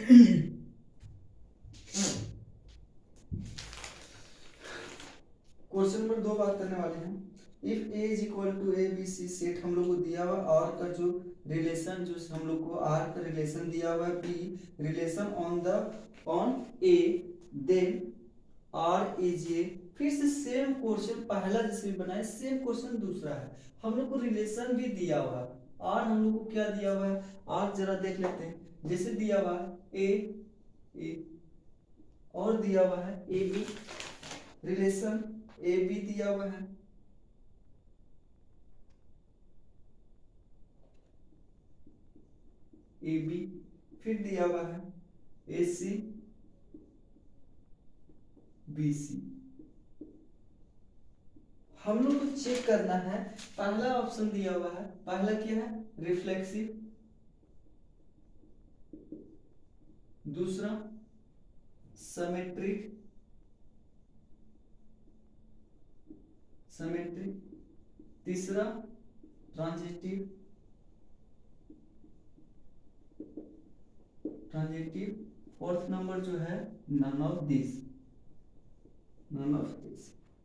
Question number 2 बात करने वाले हैं। If A is equal to A B C set हम लोग को दिया हुआ आर का जो रिलेशन, जो हम लोग को आर का रिलेशन दिया हुआ है B relation on A, then R is A. फिर से सेम क्वेश्चन पहला जैसे भी बनाए सेम क्वेश्चन दूसरा है। हम लोग को रिलेशन भी दिया हुआ है, आर हम लोग को क्या दिया हुआ है, आर जरा देख लेते हैं। जैसे दिया हुआ है ए और दिया हुआ है A B, relation A B दिया हुआ है, ए बी, फिर दिया हुआ है ए सी बी सी। हम लोग को चेक करना है, पहला ऑप्शन दिया हुआ है, पहला क्या है रिफ्लेक्सिव, दूसरा सिमेट्रिक, तीसरा ट्रांजिटिव, फोर्थ नंबर जो है नन ऑफ दिस।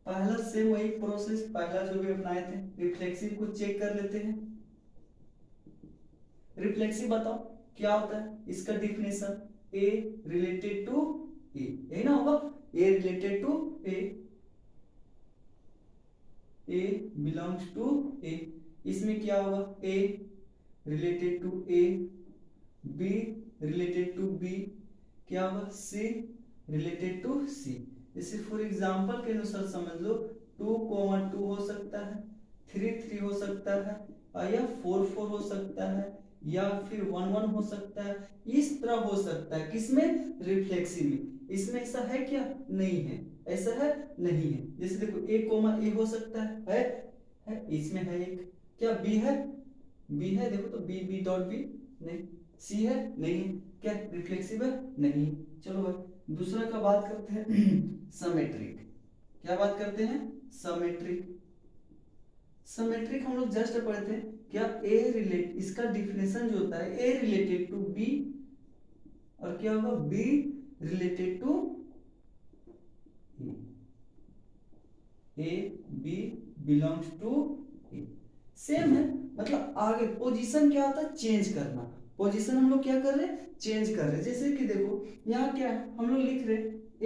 पहला सेम वही प्रोसेस, पहला जो भी अपनाए थे, रिफ्लेक्सिव को चेक कर लेते हैं। रिफ्लेक्सिव बताओ क्या होता है, इसका definition A related to A, यही ना होगा, A related to A belongs to A. इसमें क्या होगा, A related to A, B related to B, क्या होगा सी रिलेटेड टू सी। जैसे फॉर एग्जांपल के अनुसार समझ लो 2,2 हो सकता है, 3,3 हो सकता है, या 4,4 हो सकता है, या फिर 1,1 हो सकता है। इस तरह हो सकता है किसमें, रिफ्लेक्सिव में। इसमें ऐसा है क्या, नहीं है, ऐसा है नहीं है। जैसे देखो ए हो सकता है इसमें है एक, क्या बी है देखो तो बी डॉट बी नहीं, सी है नहीं है, क्या रिफ्लेक्सिव है नहीं। चलो भाई दूसरा का बात करते हैं समेट्रिक। क्या बात करते हैं, समेट्रिक हम लोग जस्ट पढ़े थे, क्या ए रिलेट, इसका डिफिनेशन जो होता है ए रिलेटेड टू बी, और क्या होगा B related to A, B belongs to A. Same है, मतलब आगे पोजीशन क्या होता है, चेंज करना। पोजीशन हम लोग क्या कर रहे हैं, चेंज कर रहे हैं। जैसे कि देखो यहाँ क्या है, हम लोग लिख रहे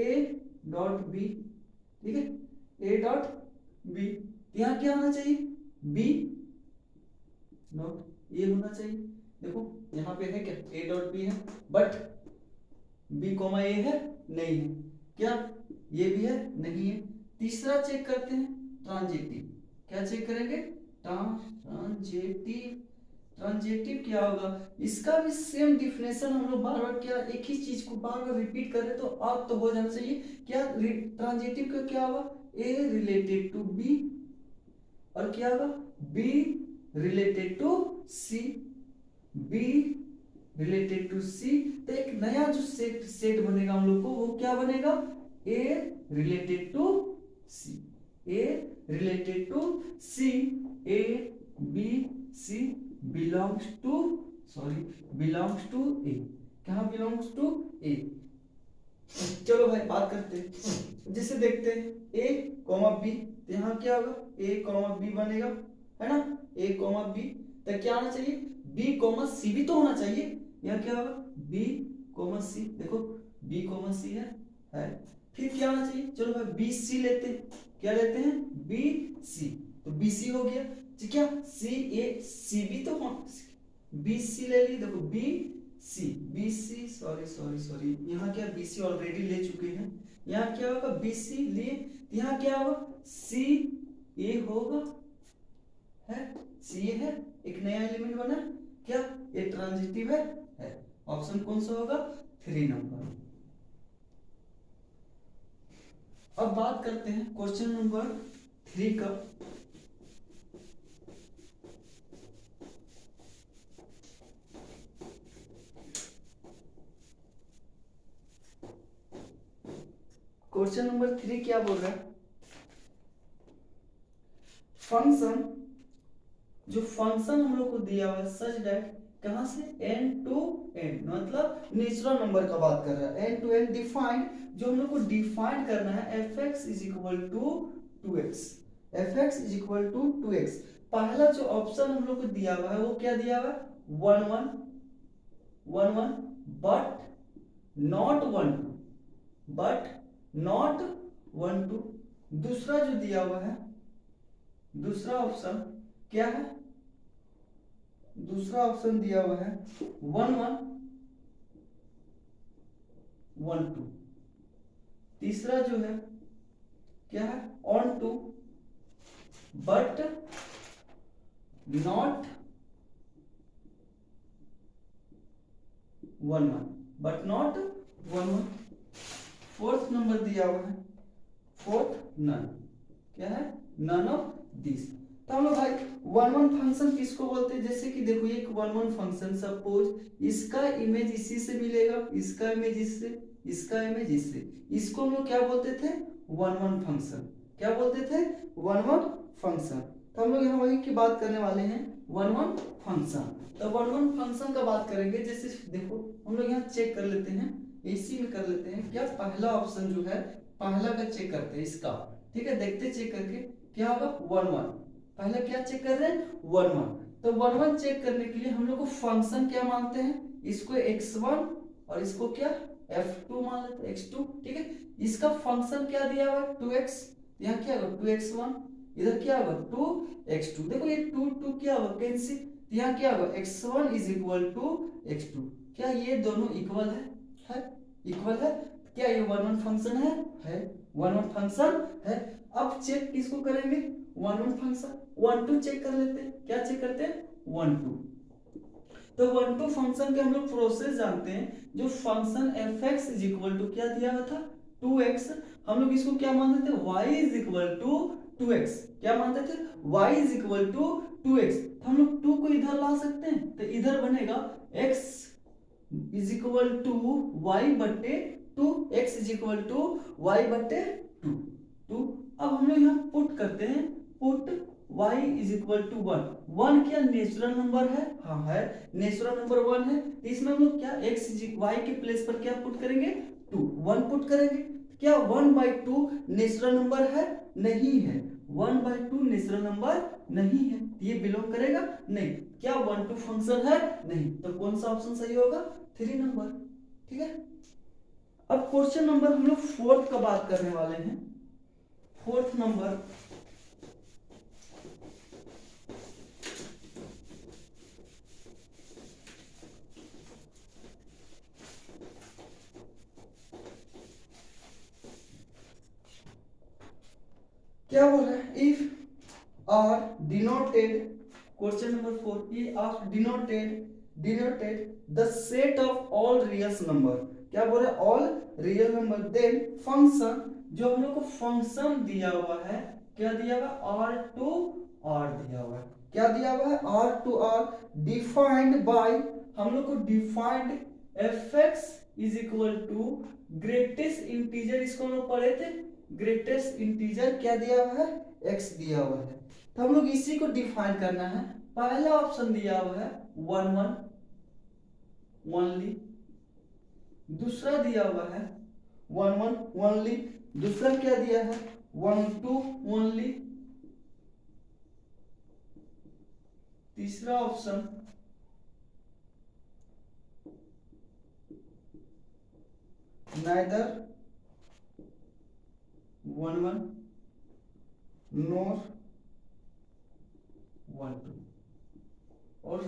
ए डॉट बी, ठीक है ए डॉट बी, यहाँ क्या होना चाहिए बी डॉट ए होना चाहिए। देखो यहाँ पे है क्या ए डॉट बी है, बट बी कोमा ए है नहीं है, क्या ये भी है नहीं है। तीसरा चेक करते हैं ट्रांजिटिव, क्या चेक करेंगे ट्रांजिटिव क्या होगा, इसका भी सेम डिफिनेशन हम लोग बार बार क्या एक ही चीज को बार बार रिपीट कर रहे, तो अब तो हो जाना चाहिए। क्या ट्रांजिटिव का क्या होगा, ए रिलेटेड टू बी, और क्या होगा B related to C, B related to C. तो एक नया जो सेट बनेगा हम लोग को, वो क्या बनेगा A related to C, A related to C, A B C belongs to A, कहाँ बिलोंग्स टू ए। चलो भाई बात करते हैं, जैसे देखते हैं ए कॉमा बी, तो यहाँ क्या होगा ए कॉमा बी बनेगा, है ना ए कॉमा बी, तो क्या आना चाहिए बी कॉमा सी भी तो होना चाहिए। यहाँ क्या होगा बी कॉमा सी, देखो बी कॉमा सी है। फिर क्या होना चाहिए, चलो भाई बी सी लेते हैं, क्या लेते हैं बी सी, तो बी सी हो गया, ठीक है सी ए सी बी तो बी सी ले ली, देखो बी सी सॉरी यहाँ क्या बी सी ऑलरेडी ले चुके हैं, यहाँ क्या होगा बी सी लिए, यहाँ क्या होगा सी ए होगा, है सी ए है, एक नया एलिमेंट बना, क्या ये ट्रांजिटिव है। ऑप्शन कौन सा होगा 3 नंबर। अब बात करते हैं क्वेश्चन नंबर 3 का। क्वेश्चन नंबर 3 क्या बोल रहा है, फंक्शन जो फंक्शन हम लोग को दिया हुआ है सच दैट कहां से n टू n, मतलब नेचुरल नंबर का बात कर रहा है, n टू n डिफाइंड, जो हम लोग को डिफाइन करना है fx is equal to 2x, fx is equal to 2x। पहला जो ऑप्शन हम लोग को दिया हुआ है वो क्या दिया हुआ है 1 1 1 1 बट नॉट 1 2, बट नॉट 1 2। दूसरा जो दिया हुआ है, दूसरा ऑप्शन क्या है, दूसरा ऑप्शन दिया हुआ है 1 1 1 2। तीसरा जो है क्या है on 2 but not 1 1, but not 1 1। Fourth number दिया हुआ है, फोर्थ नन, क्या है नन ऑफ दिस। तो हम लोग भाई 1 1 फंक्शन किसको बोलते हैं, जैसे कि देखो एक 1 1 फंक्शन सपोज इसका इमेज इसी से मिलेगा, इसका इमेज इससे, इसका इमेज इससे, इसको हम लोग क्या बोलते थे 1 1 फंक्शन, क्या बोलते थे 1 1 फंक्शन। तो हम लोग यहाँ वही की बात करने वाले हैं 1 1 फंक्शन। तो 1 1 फंक्शन का बात करेंगे, जैसे देखो हम लोग यहाँ चेक कर लेते हैं, इसी में कर लेते हैं क्या, पहला ऑप्शन जो है पहला का चेक करते हैं इसका, ठीक है, देखते चेक करके क्या होगा 1 1, पहले क्या चेक कर रहे हैं 1 1। तो 1 1 चेक करने के लिए हम लोग को फंक्शन क्या मानते हैं, इसको x1 और इसको क्या f2 मान लेते हैं x2, ठीक है। इसका फंक्शन क्या दिया हुआ है 2x, यहाँ क्या होगा 2x1, इधर क्या होगा 2x2। देखो ये 2 2 क्या होगा कैंसिल, यहाँ क्या होगा x1 is equal to x2, क्या ये दोनों इक्वल है इक्वल है, क्या ये 1 1 फंक्शन है 1 1 फंक्शन है। अब चेक किसको करेंगे 1 1 फंक्शन, 1 2 चेक कर लेते हैं, क्या चेक करते हैं 1 2। तो 1 2 फंक्शन के हम लोग प्रोसेस जानते हैं, जो function fx is equal to क्या दिया हुआ था 2x, हम लोग इसको क्या मानते थे y is equal to 2x, क्या मानते थे y is equal to 2x। तो हम लोग 2 को इधर ला सकते हैं, तो इधर बनेगा x is equal to y बटे 2, x is equal to y बटे 2 2। अब हम लोग यहाँ पुट करते हैं, put y is equal to 1, 1 क्या नेचुरल नंबर है, हाँ है नेचुरल नंबर 1 है, तो इसमें हम लोग क्या x y के प्लेस पर क्या पुट करेंगे 2 1 पुट करेंगे, क्या 1/2 नेचुरल नंबर है, नहीं है 1/2 नेचुरल नंबर नहीं है, ये बिलोंग करेगा नहीं, क्या 1 2 फंक्शन है नहीं, तो कौन सा ऑप्शन सही होगा 3 नंबर, ठीक है। अब क्वेश्चन नंबर हम लोग फोर्थ का बात करने वाले हैं, फोर्थ नंबर क्या बोल रहा है, if R denoted, question number 4, ये R denoted the set of all real number, क्या बोल रहा है all real number, then function, जो हम लोग को फंक्शन दिया हुआ है, क्या दिया हुआ r टू r दिया हुआ है, क्या दिया हुआ है r to r, defined by, हम लोग को defined fx is equal to greatest integer, इसको हम लोग पढ़े थे ग्रेटेस्ट इंटीजर क्या दिया हुआ है x दिया हुआ है, तो हम लोग इसी को डिफाइन करना है। पहला ऑप्शन दिया हुआ है 1 1 ओनली, दूसरा दिया हुआ है 1 1 ओनली, दूसरा क्या दिया है 1 2 ओनली, तीसरा ऑप्शन neither 1 1 nor 1 2, और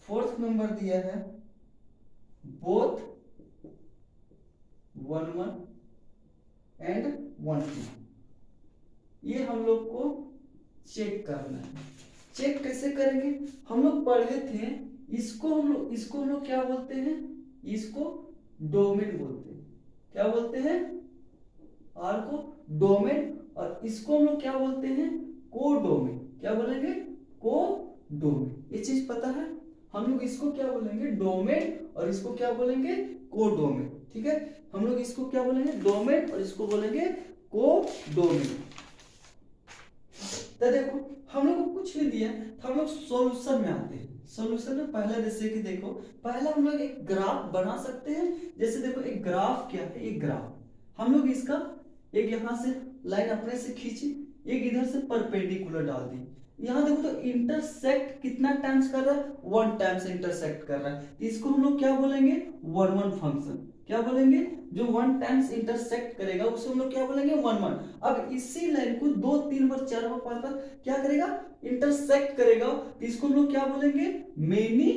फोर्थ नंबर दिया है बोथ 1 1 एंड 1 2। ये हम लोग को चेक करना है, चेक कैसे करेंगे, हम लोग पढ़े थे इसको हम लोग क्या बोलते हैं, इसको डोमेन बोलते हैं, क्या बोलते हैं आर को डोमेन, और इसको हम लोग क्या बोलते हैं कोडोमेन, क्या बोलेंगे कोडोमेन, ये चीज पता है, हम लोग इसको क्या बोलेंगे डोमेन और इसको क्या बोलेंगे कोडोमेन, ठीक है, हम लोग इसको क्या बोलेंगे डोमेन और इसको बोलेंगे कोडोमेन। तो देखो हम लोग को कुछ नहीं दिया तो हम लोग सॉल्यूशन में आते हैं। सॉल्यूशन में पहला जैसे कि देखो, पहला हम लोग एक ग्राफ बना सकते हैं। जैसे देखो एक ग्राफ क्या है, एक ग्राफ हम लोग इसका एक यहाँ से लाइन अपने से खींची, एक इधर से परपेंडिकुलर डाल दी। यहाँ देखो तो इंटरसेक्ट कितना टाइम्स कर रहा है, 1 टाइम्स इंटरसेक्ट कर रहा है, तो इसको हम लोग क्या बोलेंगे, 1 1 फंक्शन। क्या बोलेंगे, जो 1 टाइम्स इंटरसेक्ट करेगा उसे हम लोग क्या बोलेंगे, 1 1। अब इसी लाइन को 2 3 बार 4 बार 5 बार क्या करेगा, इंटरसेक्ट करेगा, तो इसको हम लोग क्या बोलेंगे, many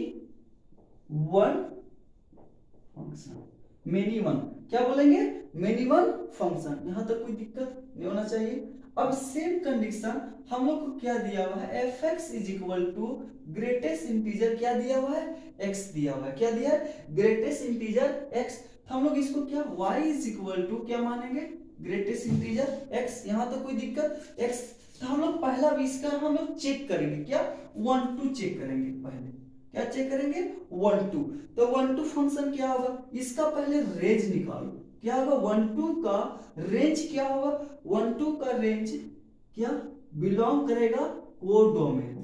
one function. Many one क्या बोलेंगे, मेनी वन फंक्शन। यहां तक कोई दिक्कत नहीं होना चाहिए। अब सेम कंडीशन हम लोग को क्या दिया हुआ है, F X is equal to greatest integer क्या दिया हुआ है, एक्स दिया हुआ है। क्या दिया है, ग्रेटेस्ट इंटीजर एक्स। तो हम लोग इसको क्या y इज इक्वल टू क्या मानेंगे, ग्रेटेस्ट इंटीजर x। यहां तक कोई दिक्कत, x। तो हम लोग पहला भी इसका हम लोग चेक करेंगे, क्या 1 2 चेक करेंगे। पहले क्या चेक करेंगे, 1 2। तो 1 2 फंक्शन क्या होगा, इसका पहले रेंज निकालो। क्या होगा, 1 2 का रेंज क्या होगा, 1 2 का रेंज क्या बिलोंग करेगा कोडोमेन।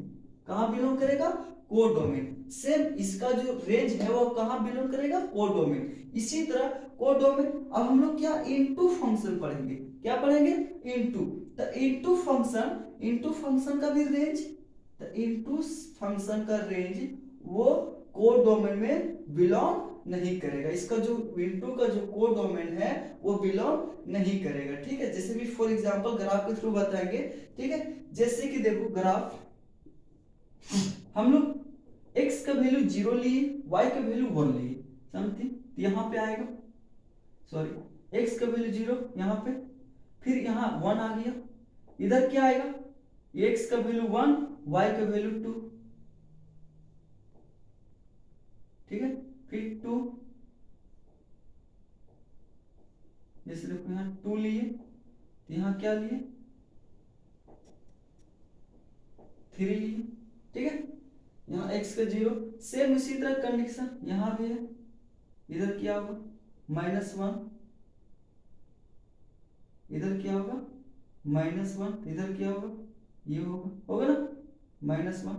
कहां बिलोंग करेगा, कोडोमेन। सेम इसका जो रेंज है वो कहां बिलोंग करेगा, कोडोमेन। इसी तरह कोडोमेन। अब हम लोग क्या इनटू फंक्शन पढ़ेंगे, क्या पढ़ेंगे, इनटू। तो इनटू फंक्शन का भी रेंज, तो इनटू फंक्शन का रेंज वो कोडोमेन में बिलोंग नहीं करेगा। इसका जो इनटू का जो कोडोमेन है वो बिलोंग नहीं करेगा। ठीक है, जैसे भी फॉर एग्जांपल ग्राफ के थ्रू बताएंगे। ठीक है, जैसे कि देखो ग्राफ हम लोग x का वैल्यू 0 लिए, y का वैल्यू 1 लिए, समथिंग यहां पे आएगा, सॉरी x का वैल्यू 0 यहां पे, फिर यहां 1 आ गया, इधर क्या आएगा, x का वैल्यू 1 y का वैल्यू 2। ठीक है, फिर 2, जैसे देखो यहां 2 लिए, यहां क्या लिए, 3 लिए। ठीक है, यहाँ x का 0। सेम उसी तरह कंडीशन यहां भी है, इधर क्या होगा, -1, इधर क्या होगा, -1, इधर क्या होगा, ये होगा ना, -1।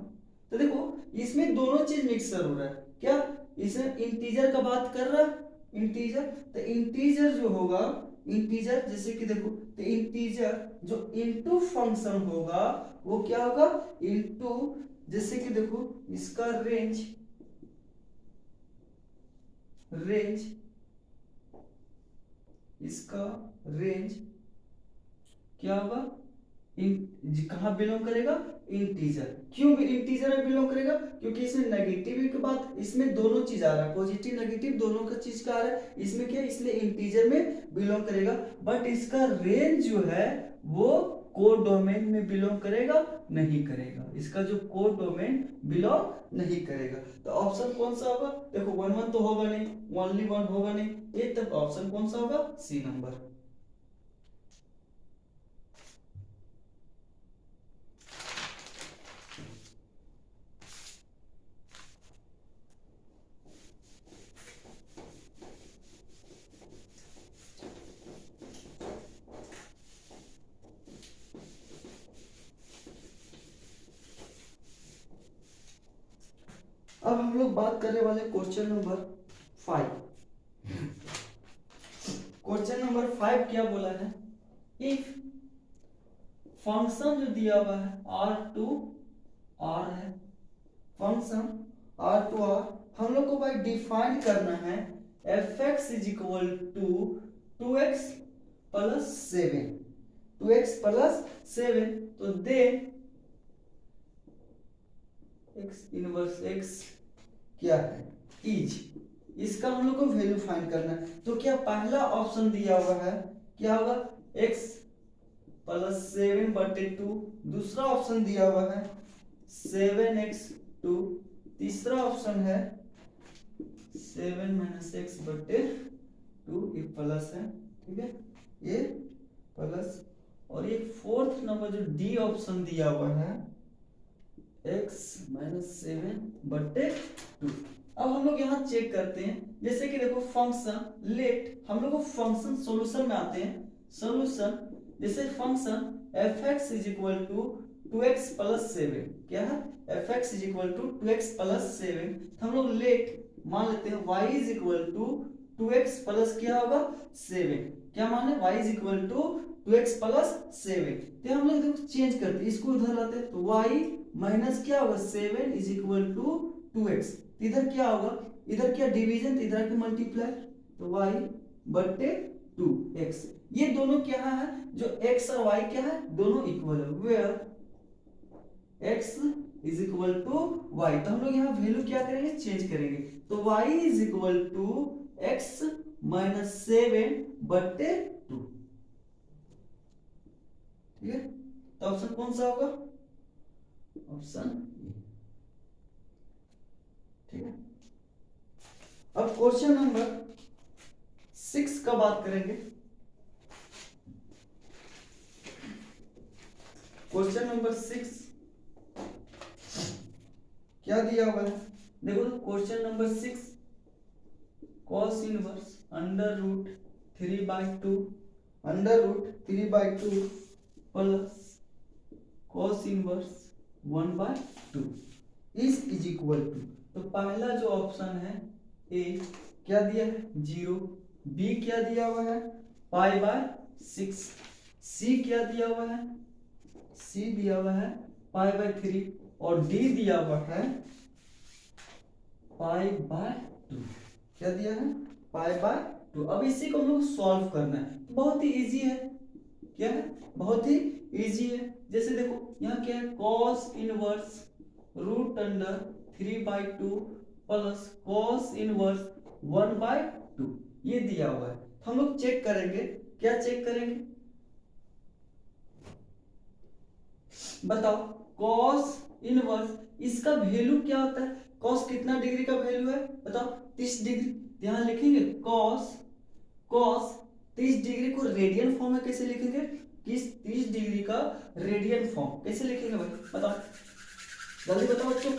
तो देखो इसमें दोनों चीज मिक्सर हो रहा है। क्या, इसमें इंटीजर का बात कर रहा है, इंटीजर। तो इंटीजर जो होगा, इंटीजर जैसे कि देखो, तो इंटीजर जो इनटू फंक्शन होगा वो क्या होगा, इनटू, जैसे कि देखो इसका रेंज इसका रेंज क्या होगा, कहां बिलोंग करेगा, इंटीजर। क्यों भी इंटीजर में बिलोंग करेगा, क्योंकि इसमें नेगेटिव के बाद इसमें दोनों चीज आ रहा है, पॉजिटिव नेगेटिव दोनों का चीज का आ रहा है इसमें, क्या इसलिए इंटीजर में बिलोंग करेगा। बट इसका रेंज जो है वो कोडोमेन में बिलोंग करेगा नहीं करेगा, इसका जो कोडोमेन बिलोंग नहीं करेगा। तो ऑप्शन कौन सा होगा, देखो 1 1 तो होगा नहीं, ओनली 1 होगा नहीं, ये तब ऑप्शन कौन सा होगा, सी नंबर। अब हम लोग बात करने वाले क्वेश्चन नंबर 5। क्वेश्चन नंबर 5 क्या बोला है, इफ फंक्शन जो दिया हुआ है r टू r है, फंक्शन r टू r, हम लोग को भाई डिफाइन करना है F X is equal to 2x plus 7, 2x plus 7। तो देन x इनवर्स x क्या है, इज, इसका हम लोग को वैल्यू फाइंड करना है। तो क्या पहला ऑप्शन दिया हुआ है क्या होगा, x प्लस 7/2, दूसरा ऑप्शन दिया हुआ है 7x2, तीसरा ऑप्शन है 7 - x/2, ये प्लस है। ठीक है, ये प्लस, और ये फोर्थ नंबर जो डी ऑप्शन दिया हुआ है x - 7/2। अब हम लोग यहाँ चेक करते हैं, जैसे कि देखो फंक्शन लेट, हम लोग को फंक्शन सॉल्यूशन में आते हैं, सॉल्यूशन जैसे function F X is equal to 2x plus 7 क्या है, fx is equal to 2x plus 7। हम लोग लेट मान लेते हैं y is equal to 2x plus क्या होगा 7, क्या मान है y is equal to 2x plus 7। तो हम लोग देखो चेंज करते हैं, इसको इधर लाते हैं तो y माइनस क्या होगा 7 इज इक्वल टू 2x। इधर क्या होगा, इधर क्या डिवीजन, इधर की मल्टीप्लाई, तो y बटे 2x। ये दोनों क्या है, जो x और y क्या है दोनों इक्वल है, where x is equal to y। तो हम लोग यहाँ वैल्यू क्या करेंगे, चेंज करेंगे, तो y is equal to x minus 7 बटे 2। ठीक है, तो ऑप्शन कौन सा होगा, ऑप्शन ए। ठीक है, अब क्वेश्चन नंबर 6 का बात करेंगे। क्वेश्चन नंबर 6 क्या दिया हुआ है, देखो तो question number 6 cos inverse under root 3/2 under root 3/2 plus cos inverse 1/2 is equal to, तो पहला जो ऑप्शन है ए क्या दिया है 0, बी क्या दिया हुआ है π/6, सी क्या दिया हुआ है, सी दिया हुआ है π/3 और डी दिया हुआ है π/2। क्या दिया है π/2। अब इसी को हम लोग सॉल्व करना है, बहुत ही इजी है, क्या है बहुत ही इजी है। जैसे देखो यहाँ क्या है cos inverse root under 3/2 plus cos inverse 1/2 ये दिया हुआ है। तो हम लोग चेक करेंगे, क्या चेक करेंगे बताओ, cos इनवर्स इसका वैल्यू क्या होता है, cos कितना डिग्री का वैल्यू है बताओ 30 डिग्री। ध्यान लिखेंगे cos 30 डिग्री को रेडियन फॉर्म में कैसे लिखेंगे, किस 30 डिग्री का रेडियन फॉर्म कैसे लिखेंगे भाई बताओ, जल्दी बताओ बच्चों,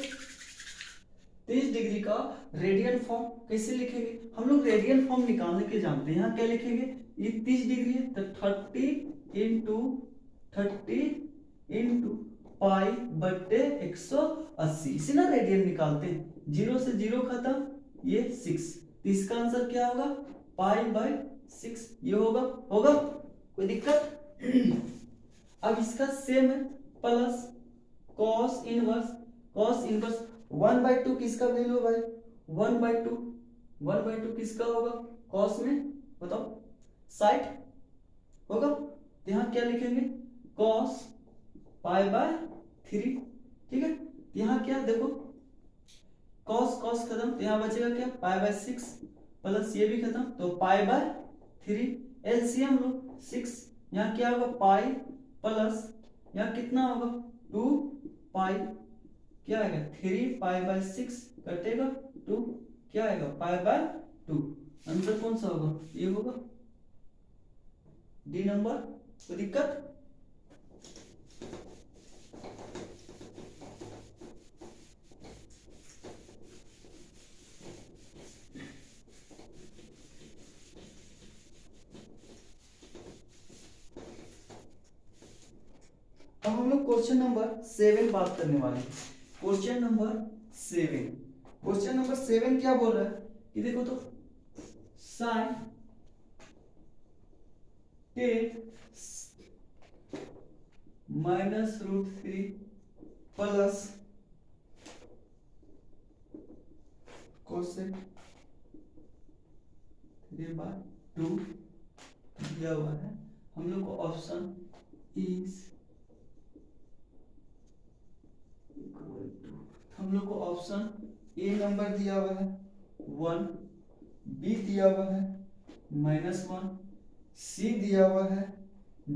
30 डिग्री का रेडियन फॉर्म कैसे लिखेंगे। हम लोग रेडियन फॉर्म निकालने के जानते हैं, यहाँ क्या लिखेंगे, ये 30 डिग्री है तो 30 इंटू पाई बटे 180, इसे ना रेडियन निकालते हैं, 0 से 0 खत्म, ये 6, तो इसका आंसर क्या होगा π/6 ये होगा, होगा कोई दिक्कत। अब इसका सेम है प्लस cos इनवर्स 1/2 किसका वैल्यू भाई 1/2 किसका होगा cos में बताओ 60 होगा, तो यहाँ क्या लिखेंगे cos π/3। ठीक है, यहाँ क्या देखो cos खत्म, तो यहाँ बचेगा क्या π/6 प्लस ये भी खत्म तो π/3, एलसीएम लो 6, यहाँ क्या होगा पाई प्लस यहाँ कितना होगा 2 पाई, क्या आएगा 3 π/6 कटेगा 2, क्या आएगा π/2। आंसर कौन सा होगा, ये होगा डी नंबर, कोई दिक्कत। अब हम लोग क्वेश्चन नंबर 7 बात करने वाले हैं। क्वेश्चन नंबर 7 क्या बोल रहा है कि देखो तो sin 10 minus root 3 plus cosec 3/2 दिया हुआ है। हम लोग को ऑप्शन इज हम लोग को ऑप्शन ए नंबर दिया हुआ है 1, बी दिया हुआ है -1, सी दिया हुआ है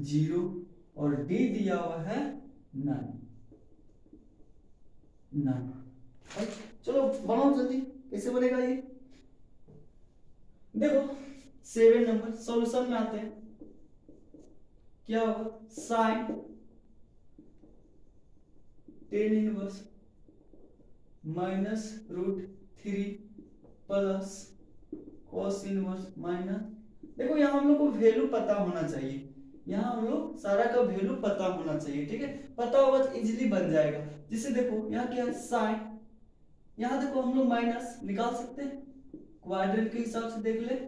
0 और डी दिया हुआ है नन। चलो बनाओ जल्दी, कैसे बनेगा ये देखो 7 नंबर सॉल्यूशन में आते हैं, क्या होगा sin 10 inverse minus root 3 plus cos inverse minus, देखो यहाँ हम लोग को वैल्यू पता होना चाहिए यहाँ हम लोग सारा का वैल्यू पता होना चाहिए, ठीक है, पता होगा तो इजीली बन जाएगा। जिससे देखो यहाँ क्या है साइन, यहाँ देखो हम लोग माइनस निकाल सकते हैं, क्वाड्रेंट के हिसाब से देख ले,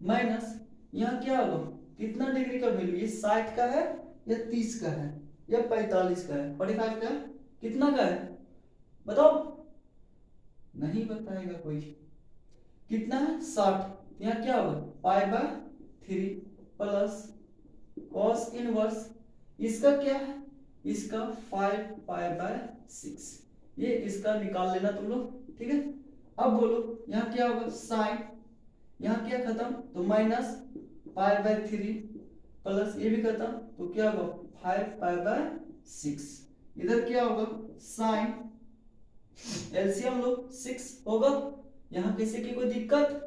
माइनस यहाँ क्या होगा, कितना डिग्री का वैल्यू, ये 60 का है या 30 का है या 45 का है, 45 का है, कितना का है बताओ, नहीं बताएगा कोई, कितना है 60, यहाँ क्या होगा π/3 प्लस cos इनवर्स, इसका क्या है, इसका 5π/6, ये इसका निकाल लेना तुम लोग, ठीक है। अब बोलो यहाँ क्या होगा साइन, यहाँ क्या खत्म तो माइनस π/3 प्लस ये भी खत्म तो क्या होगा 5π/6, इधर क्या होगा साइन, एलसीएम लो 6 होगा, यहाँ किसी की कोई दिक्कत,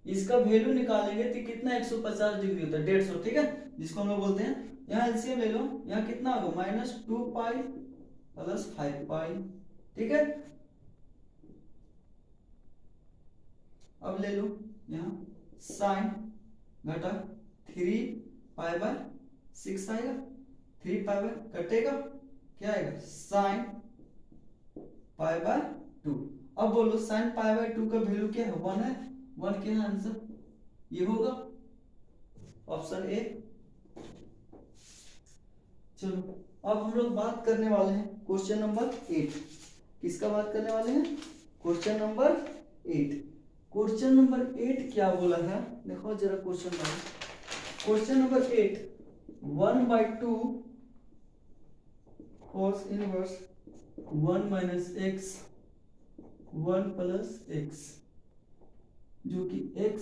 इसका वैल्यू निकालेंगे तो कितना 150 डिग्री होता है 150, ठीक है, जिसको हम लोग बोलते हैं, यहाँ एलसीएम ले लो, यहाँ कितना होगा -2π प्लस 5π, ठीक है। अब ले लो यहाँ साइन घटा 3π/6 आएगा, 3π कटेगा क्या आएगा साइन π/2। अब बोलो साइन π/2 का वैल्यू क्या है 1 है, 1 क्या है आंसर, ये होगा ऑप्शन ए। चलो अब हम लोग बात करने वाले हैं क्वेश्चन नंबर 8, किसका बात करने वाले हैं, क्वेश्चन नंबर 8। क्वेश्चन नंबर 8 क्या बोला है, देखो जरा question number 8, 1/2 cos inverse 1 minus x 1 plus x, जो कि x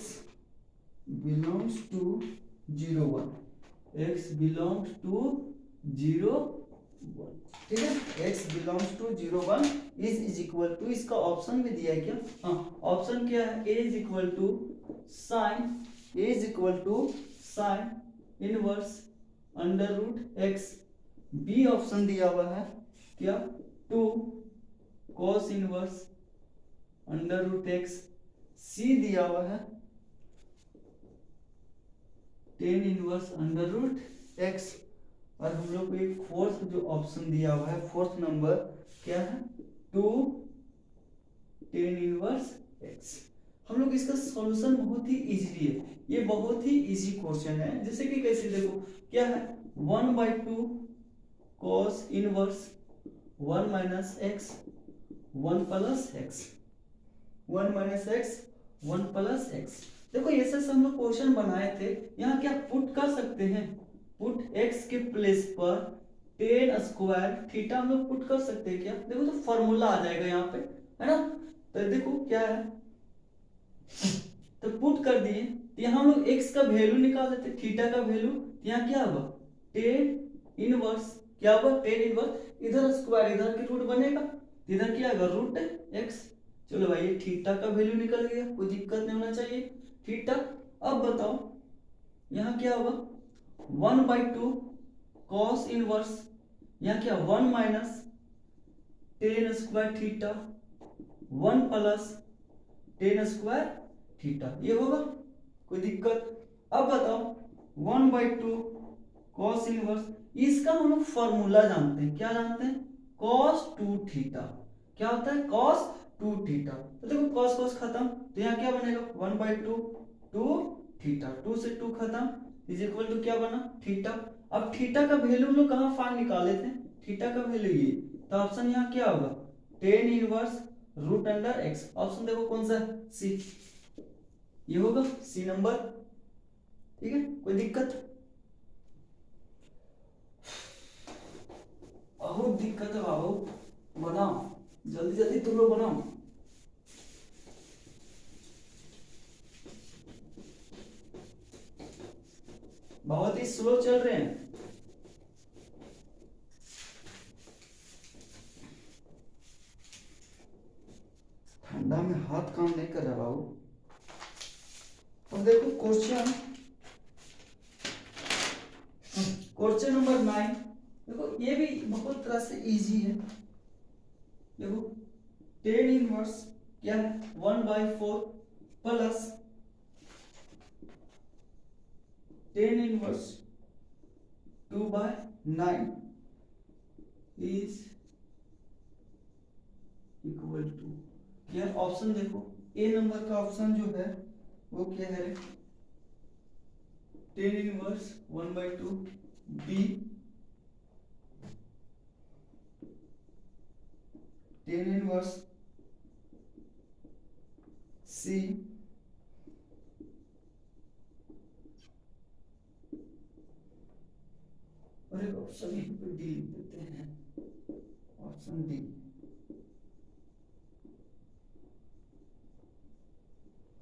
belongs to 0 1, x belongs to 0 1, ठीक है, x belongs to 0 1 is equal to, इसका ऑप्शन भी दिया है क्या, हाँ ऑप्शन क्या है, a is equal to sine inverse under root x, B option दिया हुआ है क्या 2 cos inverse under root x, सी दिया हुआ है tan inverse under root X, और हम लोग को एक फोर्थ जो ऑप्शन दिया हुआ है फोर्थ नंबर क्या है 2 tan इनवर्स एक्स। हम लोग इसका सॉल्यूशन बहुत ही इजीली है, ये बहुत ही इजी क्वेश्चन है, जैसे कि कैसे देखो क्या है 1/2 cos inverse 1 minus x 1 plus x, 1 minus x 1 plus x, देखो ऐसे हम लोग क्वेश्चन बनाए थे, यहाँ क्या पुट कर सकते हैं, पुट x के प्लेस पर tan स्क्वायर थीटा हम लोग पुट कर सकते हैं क्या, देखो तो फॉर्मूला आ जाएगा यहाँ पे, है ना, तो देखो क्या है, तो पुट कर दिए, तो यहाँ हम लोग x का वैल्यू निकाल देते, थीटा का वैल्यू, यहाँ क्या होगा tan इनवर्स, क्या होगा tan इनवर्स, इधर स्क्वायर इधर की रूट बनेगा, इधर क्या होगा रूट x, चलो भाई ये थीटा का वैल्यू निकल गया, कोई दिक्कत नहीं होना चाहिए, थीटा। अब बताओ यहाँ क्या होगा 1/2 cos इनवर्स, यहाँ क्या 1 minus tan square theta 1 plus tan square theta, ये होगा कोई दिक्कत। अब बताओ 1/2 cos इनवर्स, इसका हम लोग फॉर्मूला जानते हैं, क्या जानते हैं cos 2 थीटा, क्या होता है cos 2 थीटा, तो देखो cos cos खत्म, तो यहाँ क्या बनेगा 1/2 2 थीटा, 2 से 2 खत्म इज इक्वल टू क्या बना थीटा। अब थीटा का वैल्यू हम लोग कहाँ फाइंड निकाले थे, थीटा का वैल्यू ये, तो ऑप्शन यहाँ क्या होगा tan inverse root under x, option देखो कौन सा सी, ये होगा सी नंबर, ठीक है, कोई दिक्कत, बहुत दिक्कत है बाबू, बनाओ जल्दी जल्दी तुम लोग बनाओ। बहुत ही स्लो चल रहे हैं, ठंडा में हाथ काम नहीं कर रहा बाबू। अब देखो क्वेश्चन नंबर 9, देखो ये भी बहुत तरह से इजी है, देखो tan इनवर्स क्या है 1/4 plus tan inverse 2/9 is equal to, क्या ऑप्शन देखो, ए नंबर का ऑप्शन जो है वो क्या है, 10 इनवर्स 1/2, बी 10 इनवर्स, सी और एक ऑप्शन यहीं पे डी लिख देते हैं, ऑप्शन डी।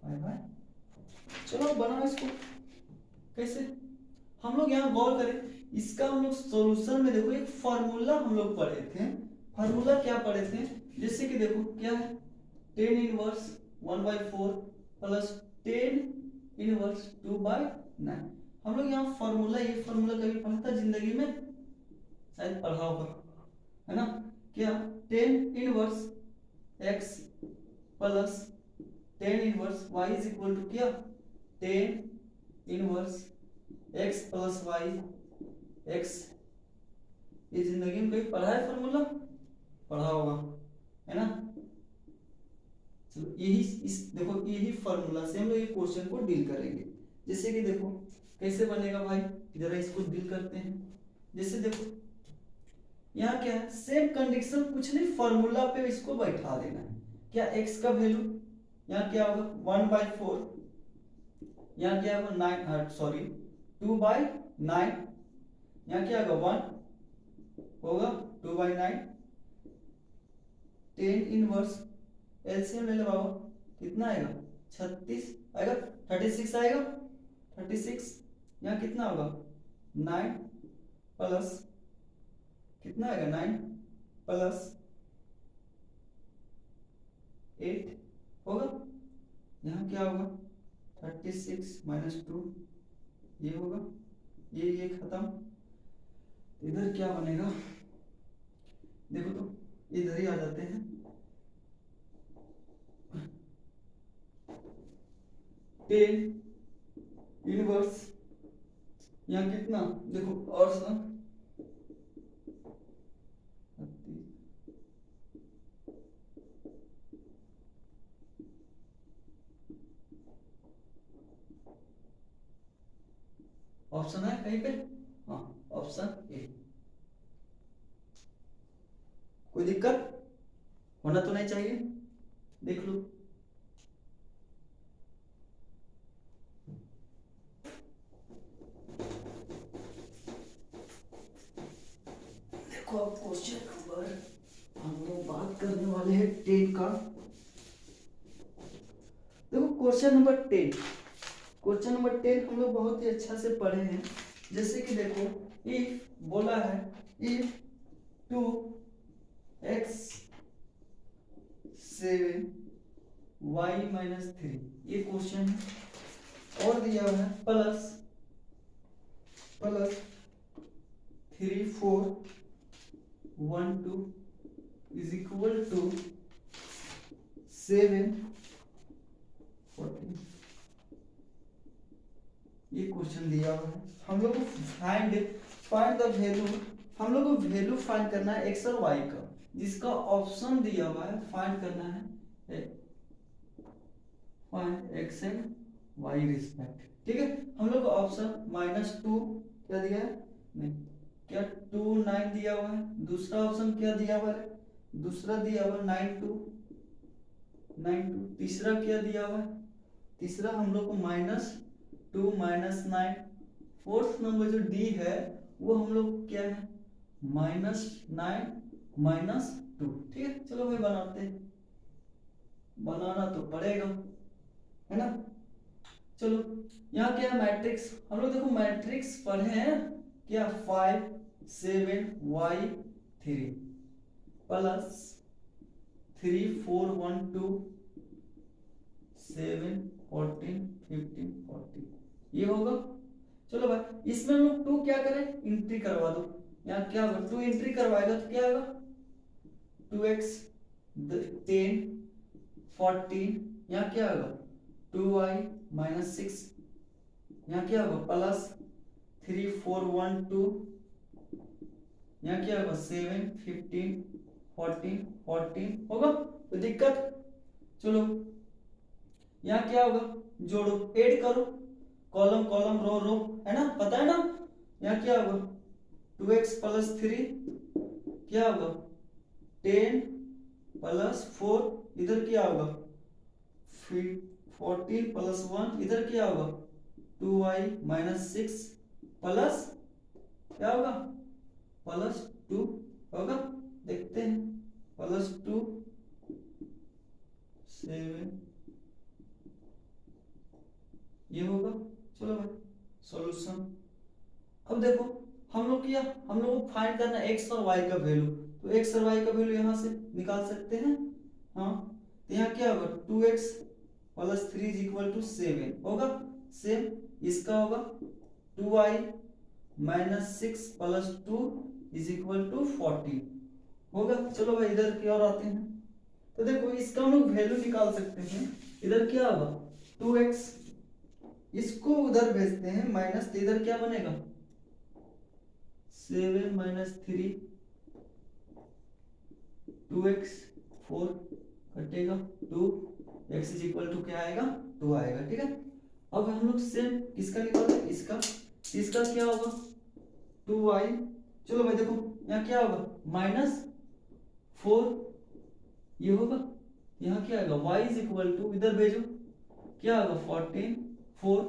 Bye bye. चलो बनाओ इसको, कैसे, हम लोग यहाँ गौर करें, इसका हम लोग सॉल्यूशन में देखो एक फॉर्मूला हम लोग पढ़े थे। फॉर्मूला क्या पढ़े थे, जैसे कि देखो क्या है, 10 इनवर्स 1/4 प्लस 10 इनवर्स 2/9। हम लोग यहाँ फॉर्मूला, ये फॉर्मूला कभी पढ़ा था जिंदगी में, शायद पढ़ा होगा, है ना, क्या 10 inverse x plus 10 inverse y is equal to क्या 10 inverse x plus y x। ये जिंदगी में कहीं पढ़ा है फॉर्मूला, पढ़ा होगा, है ना। चलो यही इस देखो यही फॉर्मूला से हम लोग ये क्वेश्चन को डील करेंगे। जैसे कि देखो कैसे बनेगा भाई, जरा इसको डील करते हैं। जैसे देखो यहाँ क्या है, सेम कंडीशन, कुछ नहीं, फॉर्मूला पे इसको बैठा देना है। क्या x का वैल्यू यहाँ क्या होगा 1/4, यहाँ क्या होगा 9, सॉरी 2/9, यहाँ क्या होगा 1 होगा 2/9, 10 इनवर्स, एलसीएम ले लो बाबा, कितना आएगा 36 आएगा, 36 आएगा, 36, यहाँ कितना होगा 9 प्लस कितना आएगा 9 प्लस 8 होगा, यहाँ क्या होगा 36 माइनस 2, ये होगा, ये खत्म। इधर क्या बनेगा देखो, तो इधर ही आ जाते हैं, 10 इनवर्स, यहाँ कितना देखो, और सा ऑप्शन है कहीं पे, हाँ ऑप्शन ए। कोई दिक्कत होना तो नहीं चाहिए, देख लो। देखो अब क्वेश्चन नंबर, हम लोग बात करने वाले हैं 10 का। देखो क्वेश्चन नंबर 10, क्वेश्चन नंबर 10 हम लोग बहुत ही अच्छा से पढ़े हैं। जैसे कि देखो इफ बोला है, इफ 2x7y-3, ये क्वेश्चन है, और दिया हुआ है प्लस 3 4 1 2 इज इक्वल टू 7 14, ये क्वेश्चन दिया हुआ है। हम लोग को फाइंड द वैल्यू, हम लोग को वैल्यू फाइंड करना है एक्स और वाई का, जिसका ऑप्शन दिया हुआ है फाइंड करना है find X and Y respect, ठीक है। हम लोग को ऑप्शन -2 क्या दिया है, नहीं क्या 2 9 दिया हुआ है, दूसरा ऑप्शन क्या दिया हुआ है, दूसरा दिया हुआ 9 2, तीसरा क्या दिया हुआ है, तीसरा हम लोग को -2 -9, फोर्थ नंबर जो डी है वो हम लोग क्या है -9 -2, ठीक है। चलो भाई बनाते हैं, बनाना तो पड़ेगा, है ना। चलो यहाँ क्या है मैट्रिक्स, हम लोग देखो मैट्रिक्स पढ़े हैं क्या 5 7 y3 प्लस 3 4 1 2 7 14 15 40, ये होगा। चलो भाई इसमें हम लोग 2 क्या करें, एंट्री करवा दो, यहाँ क्या होगा 2 एंट्री करवाएगा तो क्या होगा 2x 10 14, यहाँ क्या होगा 2y -6, यहाँ क्या होगा प्लस 3 4 1 2 यहाँ क्या होगा 7 15 14 14 होगा, तो दिक्कत। चलो यहाँ क्या होगा, जोड़ो, ऐड करो, कॉलम कॉलम रो रो, है ना, पता है ना। यहाँ क्या होगा 2x प्लस 3 क्या होगा 10 प्लस 4, इधर क्या होगा 14 प्लस 1, इधर क्या होगा 2y माइनस 6 प्लस क्या होगा प्लस 2 होगा, देखते हैं प्लस 2 7 ये होगा। चलो भाई सॉल्यूशन। अब देखो हम लोग को फाइंड करना है x और y का वैल्यू, तो x और y का वैल्यू यहाँ से निकाल सकते हैं। हाँ तो यहाँ क्या होगा 2x plus 3 is equal to 7 होगा, सेम इसका होगा 2y minus 6 plus 2 is equal to 14 होगा। चलो भाई इधर की ओर आते हैं, तो देखो इसका हम लोग वैल्यू निकाल सकते हैं। इधर क्या होगा 2x, इसको उधर भेजते हैं माइनस, तो इधर क्या बनेगा 7 माइनस 3 2x 4 कटेगा 2 x इज इक्वल टू क्या आएगा 2 आएगा, ठीक है। अब हम लोग सेम किसका निकालते हैं, इसका क्या होगा 2y। चलो भाई देखो यहाँ क्या होगा माइनस 4 ये होगा, यहाँ क्या आएगा y इज इक्वल टू, इधर भेजो क्या होगा 14 4,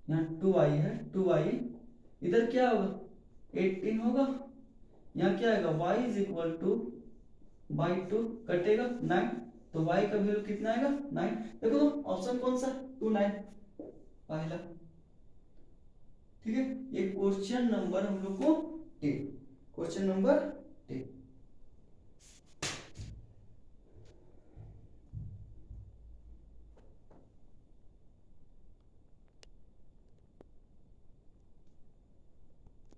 यहाँ 2y है 2y, इधर क्या होगा 18 होगा, यहाँ क्या आएगा y is equal two by 2 कटेगा 9, तो y का वैल्यू कितना आएगा 9। देखो तो ऑप्शन कौन सा 2 9 पहला, ठीक है। ये क्वेश्चन नंबर हम लोग को 10, क्वेश्चन नंबर 10।